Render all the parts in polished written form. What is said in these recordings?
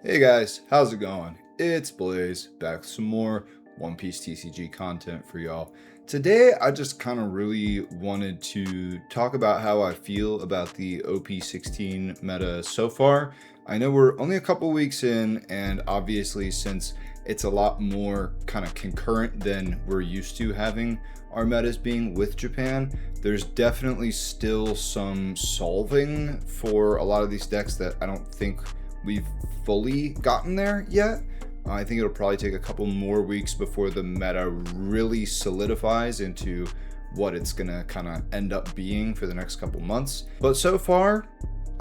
Hey guys, how's it going? It's Blaze, back with some more One Piece TCG content for y'all. Today, I just kind of really wanted to talk about how I feel about the OP16 meta so far. I know we're only a couple weeks in, and obviously since it's a lot more kind of concurrent than we're used to having our metas being with Japan, there's definitely still some solving for a lot of these decks that I don't think we've fully gotten there yet. I think it'll probably take a couple more weeks before the meta really solidifies into what it's gonna kind of end up being for the next couple months. But so far,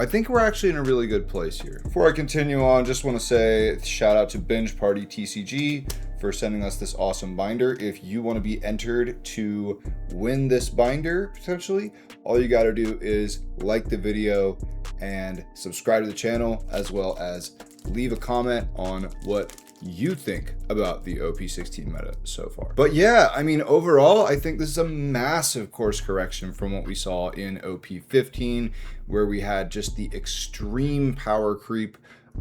I think we're actually in a really good place here. Before I continue on, just want to say shout out to Binge Party TCG for sending us this awesome binder. If you want to be entered to win this binder, potentially, all you got to do is like the video and subscribe to the channel, as well as leave a comment on what you think about the OP16 meta so far. But yeah, I mean, overall, I think this is a massive course correction from what we saw in OP15, where we had just the extreme power creep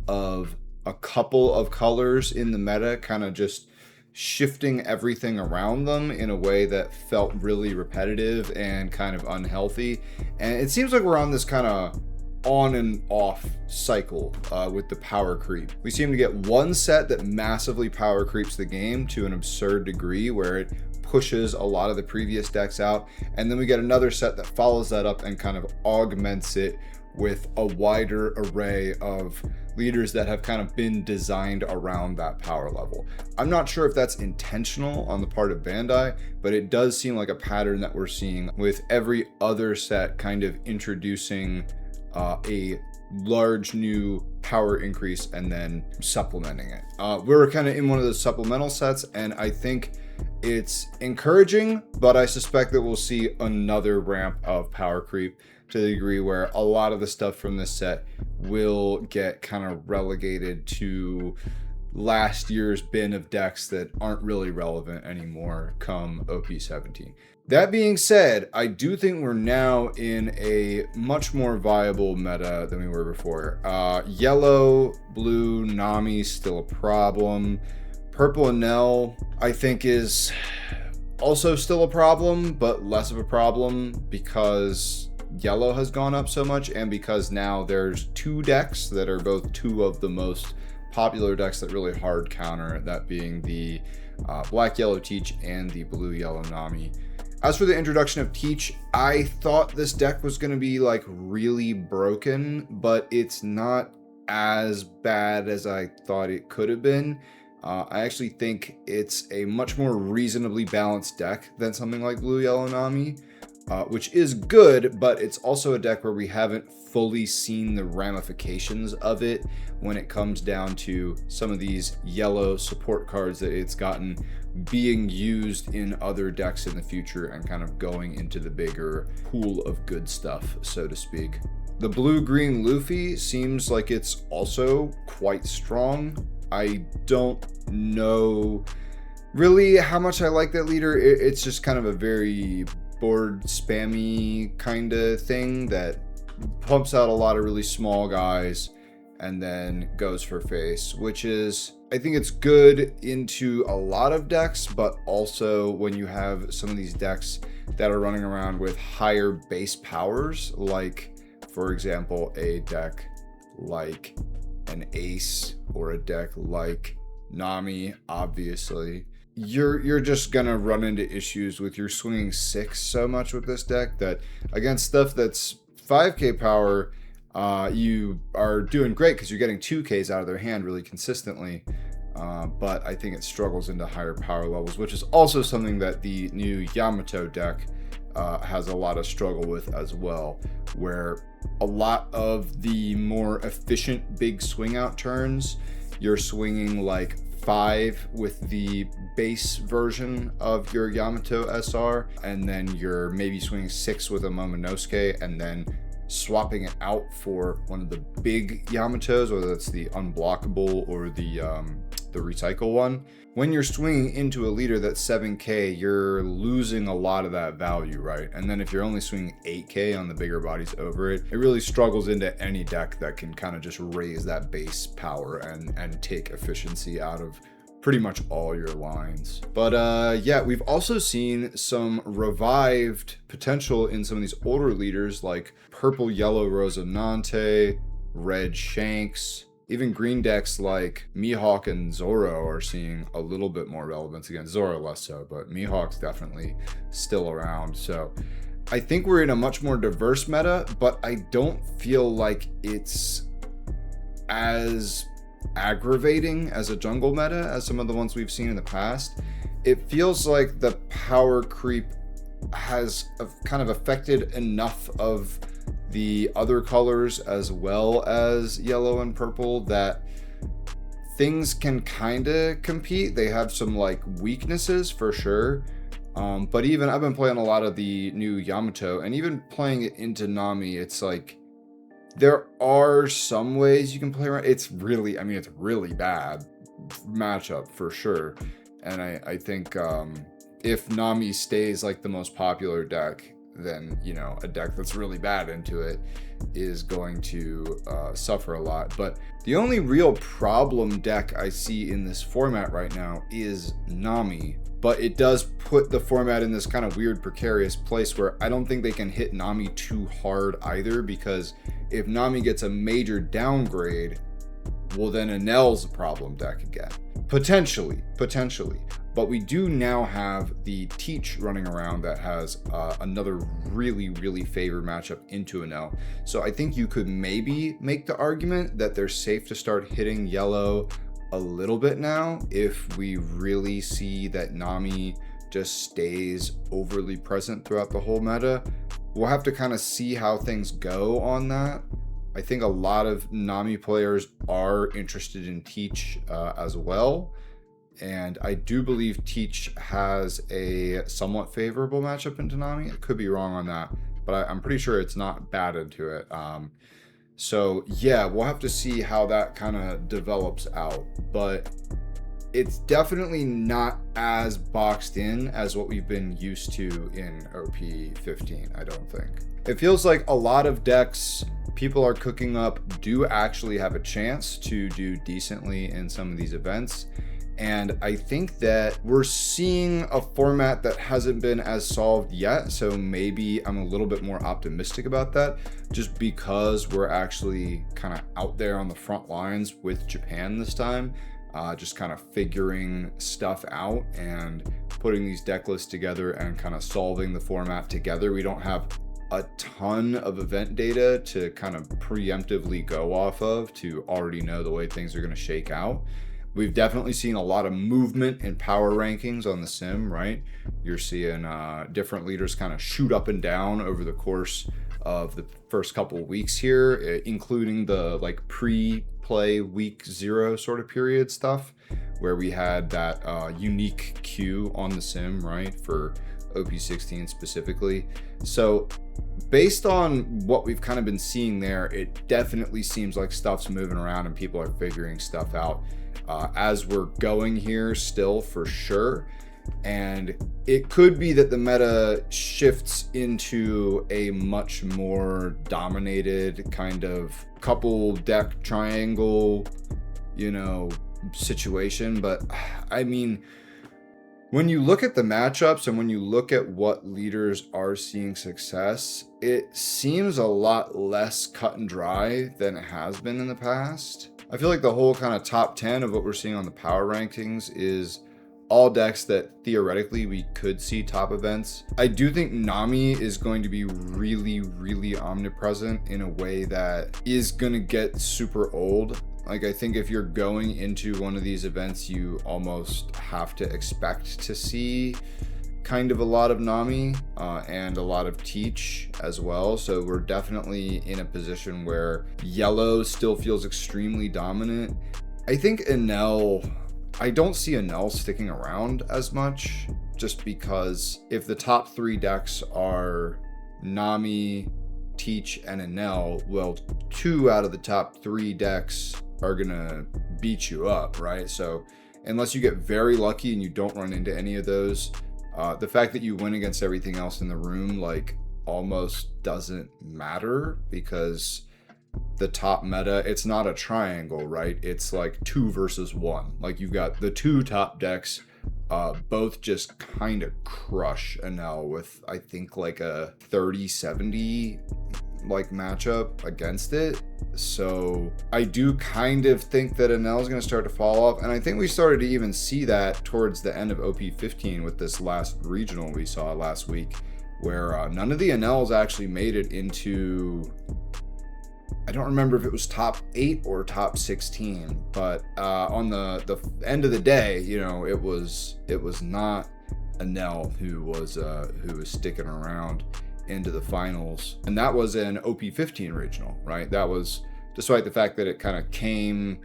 of a couple of colors in the meta, kind of just shifting everything around them in a way that felt really repetitive and kind of unhealthy. And it seems like we're on this kind of on and off cycle with the power creep. We seem to get one set that massively power creeps the game to an absurd degree where it pushes a lot of the previous decks out, and then we get another set that follows that up and kind of augments it with a wider array of leaders that have kind of been designed around that power level. I'm not sure if that's intentional on the part of Bandai, but it does seem like a pattern that we're seeing with every other set kind of introducing a large new power increase and then supplementing it. We're kind of in one of those supplemental sets, and I think it's encouraging, but I suspect that we'll see another ramp of power creep to the degree where a lot of the stuff from this set will get kind of relegated to last year's bin of decks that aren't really relevant anymore come OP17. That being said, I do think we're now in a much more viable meta than we were before. Yellow, blue, Nami still a problem. Purple and Nell, I think, is also still a problem, but less of a problem because yellow has gone up so much, and because now there's two decks that are both two of the most popular decks that really hard counter, that being the black yellow Teach and the blue yellow Nami. As for the introduction of Teach, I thought this deck was going to be like really broken, but it's not as bad as I thought it could have been. I actually think it's a much more reasonably balanced deck than something like blue yellow Nami, which is good, but it's also a deck where we haven't fully seen the ramifications of it when it comes down to some of these yellow support cards that it's gotten being used in other decks in the future and kind of going into the bigger pool of good stuff, so to speak. The blue-green Luffy seems like it's also quite strong. I don't know really how much I like that leader. It's just kind of a very board spammy kind of thing that pumps out a lot of really small guys and then goes for face, which is, I think it's good into a lot of decks, but also when you have some of these decks that are running around with higher base powers, like for example a deck like an Ace or a deck like Nami, obviously you're just gonna run into issues with your swinging 6 so much with this deck that against stuff that's 5k power, you are doing great because you're getting 2Ks out of their hand really consistently. But I think it struggles into higher power levels, which is also something that the new Yamato deck has a lot of struggle with as well, where a lot of the more efficient big swing out turns, you're swinging like 5 with the base version of your Yamato SR, and then you're maybe swinging 6 with a Momonosuke, and then swapping it out for one of the big Yamatos, whether it's the unblockable or the the recycle one. When you're swinging into a leader that's 7k, you're losing a lot of that value, right? And then if you're only swinging 8k on the bigger bodies over it, it really struggles into any deck that can kind of just raise that base power and take efficiency out of pretty much all your lines. But yeah, we've also seen some revived potential in some of these older leaders like purple yellow Rosinante, red Shanks. Even green decks like Mihawk and Zoro are seeing a little bit more relevance again. Zoro less so, but Mihawk's definitely still around. So I think we're in a much more diverse meta, but I don't feel like it's as aggravating as a jungle meta as some of the ones we've seen in the past. It feels like the power creep has kind of affected enough of the other colors as well as yellow and purple that things can kind of compete. They have some like weaknesses for sure. But even I've been playing a lot of the new Yamato, and even playing it into Nami, it's like there are some ways you can play around. It's really, I mean, it's really bad matchup for sure. And I think if Nami stays like the most popular deck, then, you know, a deck that's really bad into it is going to suffer a lot. But the only real problem deck I see in this format right now is Nami. But it does put the format in this kind of weird precarious place where I don't think they can hit Nami too hard either, because if Nami gets a major downgrade, well, then Enel's a problem deck again. Potentially. But we do now have the Teach running around that has another really favored matchup into Enel. So I think you could maybe make the argument that they're safe to start hitting yellow a little bit now if we really see that Nami just stays overly present throughout the whole meta. We'll have to kind of see how things go on that. I think a lot of Nami players are interested in Teach as well. And I do believe Teach has a somewhat favorable matchup into Nami. I could be wrong on that, but I'm pretty sure it's not bad into it. So yeah, we'll have to see how that kind of develops out. But it's definitely not as boxed in as what we've been used to in OP15, I don't think. It feels like a lot of decks people are cooking up do actually have a chance to do decently in some of these events. And I think that we're seeing a format that hasn't been as solved yet. So maybe I'm a little bit more optimistic about that, just because we're actually kind of out there on the front lines with Japan this time, just kind of figuring stuff out and putting these deck lists together and kind of solving the format together. We don't have a ton of event data to kind of preemptively go off of to already know the way things are going to shake out. We've definitely seen a lot of movement in power rankings on the sim, right? You're seeing different leaders kind of shoot up and down over the course of the first couple of weeks here, including the like pre-play week 0 sort of period stuff, where we had that unique queue on the sim, right, for OP16 specifically. So based on what we've kind of been seeing there, it definitely seems like stuff's moving around and people are figuring stuff out as we're going here still, for sure. And it could be that the meta shifts into a much more dominated kind of couple deck triangle, you know, situation. But I mean, when you look at the matchups and when you look at what leaders are seeing success, it seems a lot less cut and dry than it has been in the past. I feel like the whole kind of top 10 of what we're seeing on the power rankings is all decks that theoretically we could see top events. I do think Nami is going to be really omnipresent in a way that is going to get super old. Like, I think if you're going into one of these events, you almost have to expect to see kind of a lot of Nami and a lot of Teach as well. So we're definitely in a position where yellow still feels extremely dominant. I think Enel, I don't see Enel sticking around as much, just because if the top 3 decks are Nami, Teach, and Enel, well, 2 out of the top 3 decks are gonna beat you up, right? So unless you get very lucky and you don't run into any of those, the fact that you win against everything else in the room like almost doesn't matter, because the top meta, it's not a triangle, right? It's like 2 versus 1. Like you've got the 2 top decks, both just kind of crush Enel with, I think, like a 30-70 like matchup against it. So I do kind of think that Enel is going to start to fall off, and I think we started to even see that towards the end of OP15 with this last regional we saw last week, where none of the Enels actually made it into, I don't remember if it was top 8 or top 16, but on the end of the day, you know, it was not Enel who was sticking around into the finals, and that was an OP15 regional, right? That was despite the fact that it kind of came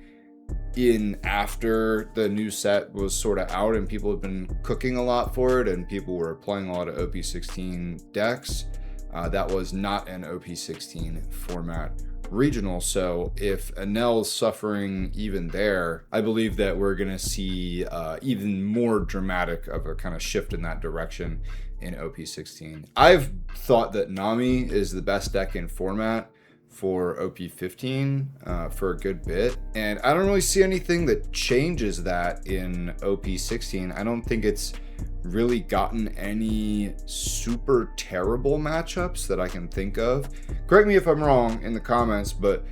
in after the new set was sort of out and people had been cooking a lot for it and people were playing a lot of OP16 decks. That was not an OP16 format regional. So if Enel's suffering even there, I believe that we're going to see even more dramatic of a kind of shift in that direction in OP16. I've thought that Nami is the best deck in format for OP15 for a good bit, and I don't really see anything that changes that in OP16. I don't think it's really gotten any super terrible matchups that I can think of. Correct me if I'm wrong in the comments, but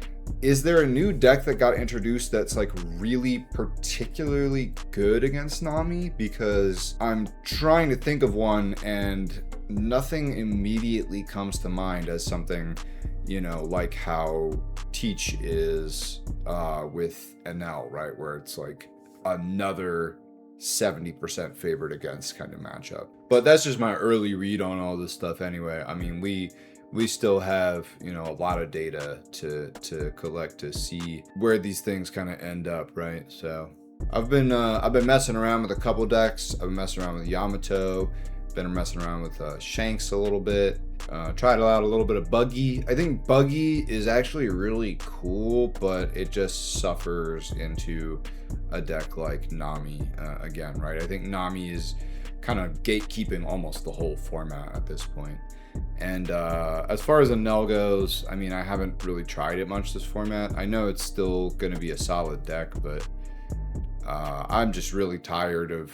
is there a new deck that got introduced that's like really particularly good against Nami? Because I'm trying to think of one and nothing immediately comes to mind as something, you know, like how Teach is with Enel, right? Where it's like another 70% favored against kind of matchup. But that's just my early read on all this stuff anyway. I mean, we still have, you know, a lot of data to collect to see where these things kind of end up, right? So I've been messing around with a couple decks. I've been messing around with Yamato, been messing around with Shanks a little bit. Tried out a little bit of Buggy. I think Buggy is actually really cool, but it just suffers into a deck like Nami again, right? I think Nami is kind of gatekeeping almost the whole format at this point. And as far as Enel goes, I mean, I haven't really tried it much this format. I know it's still going to be a solid deck, but I'm just really tired of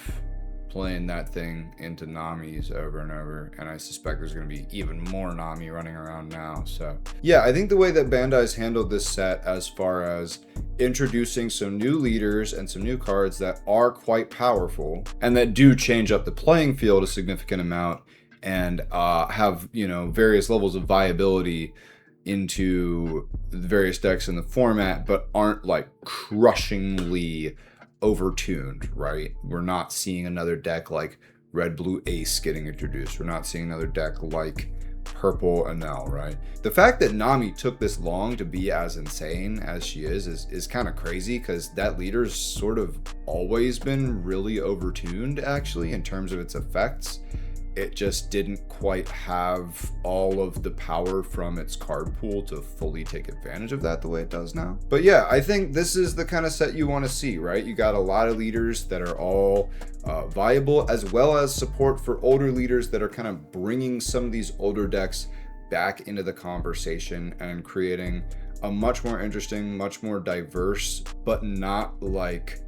playing that thing into Namis over and over, and I suspect there's going to be even more Nami running around now. So yeah, I think the way that Bandai's handled this set as far as introducing some new leaders and some new cards that are quite powerful and that do change up the playing field a significant amount and have, you know, various levels of viability into the various decks in the format, but aren't like crushingly overtuned, right? We're not seeing another deck like Red Blue Ace getting introduced. We're not seeing another deck like Purple Enel, right? The fact that Nami took this long to be as insane as she is kind of crazy, because that leader's sort of always been really overtuned actually in terms of its effects. It just didn't quite have all of the power from its card pool to fully take advantage of that the way it does now. But yeah, I think this is the kind of set you want to see, right? You got a lot of leaders that are all viable, as well as support for older leaders that are kind of bringing some of these older decks back into the conversation and creating a much more interesting, much more diverse, but not like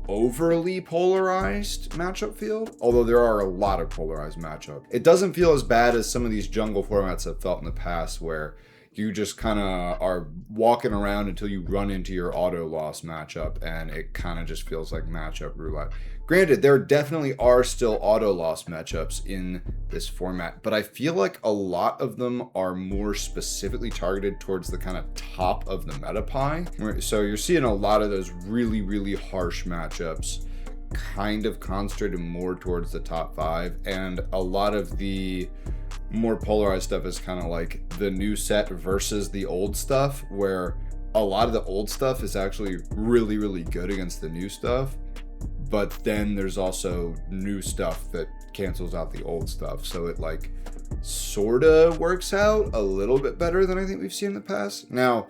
overly polarized matchup field, although there are a lot of polarized matchup. It doesn't feel as bad as some of these jungle formats have felt in the past, where you just kind of are walking around until you run into your auto loss matchup, and it kind of just feels like matchup roulette. Granted, there definitely are still auto loss matchups in this format, but I feel like a lot of them are more specifically targeted towards the kind of top of the meta pie. So you're seeing a lot of those really, really harsh matchups kind of concentrated more towards the top 5, and a lot of the more polarized stuff is kind of like the new set versus the old stuff, where a lot of the old stuff is actually really, really good against the new stuff, but then there's also new stuff that cancels out the old stuff, so it like sort of works out a little bit better than I think we've seen in the past. Now,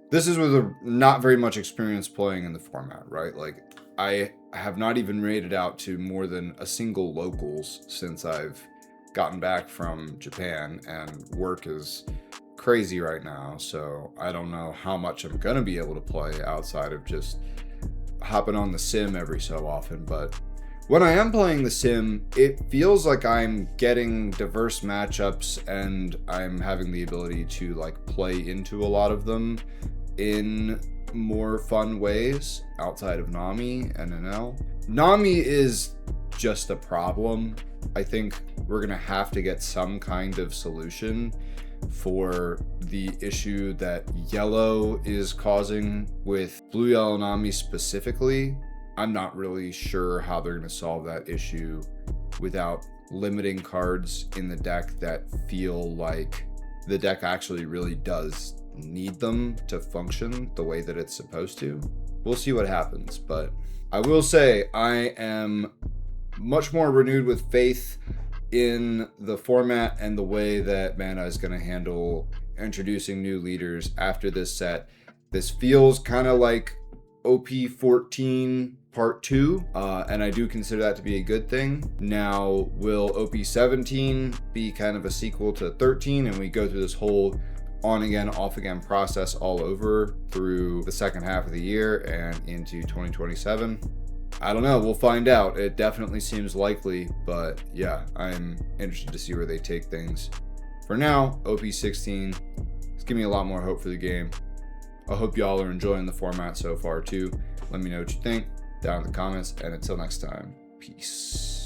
This is with a not very much experience playing in the format, right? Like, I have not even made it out to more than a single locals since I've gotten back from Japan, and work is crazy right now, so I don't know how much I'm gonna be able to play outside of just hopping on the sim every so often. But when I am playing the sim, it feels like I'm getting diverse matchups and I'm having the ability to like play into a lot of them in more fun ways outside of Nami and NL. Nami is just a problem. I think we're gonna have to get some kind of solution for the issue that yellow is causing with blue yellow Nami specifically. I'm not really sure how they're going to solve that issue without limiting cards in the deck that feel like the deck actually really does need them to function the way that it's supposed to. We'll see what happens, but I will say I am much more renewed with faith in the format and the way that Bandai is going to handle introducing new leaders after this set. This feels kind of like OP14 Part 2, and I do consider that to be a good thing. Now, will OP17 be kind of a sequel to 13, and we go through this whole on again, off again process all over through the second half of the year and into 2027? I don't know. We'll find out. It definitely seems likely, but yeah, I'm interested to see where they take things. For now, OP16 is giving me a lot more hope for the game. I hope y'all are enjoying the format so far too. Let me know what you think down in the comments, and until next time, peace.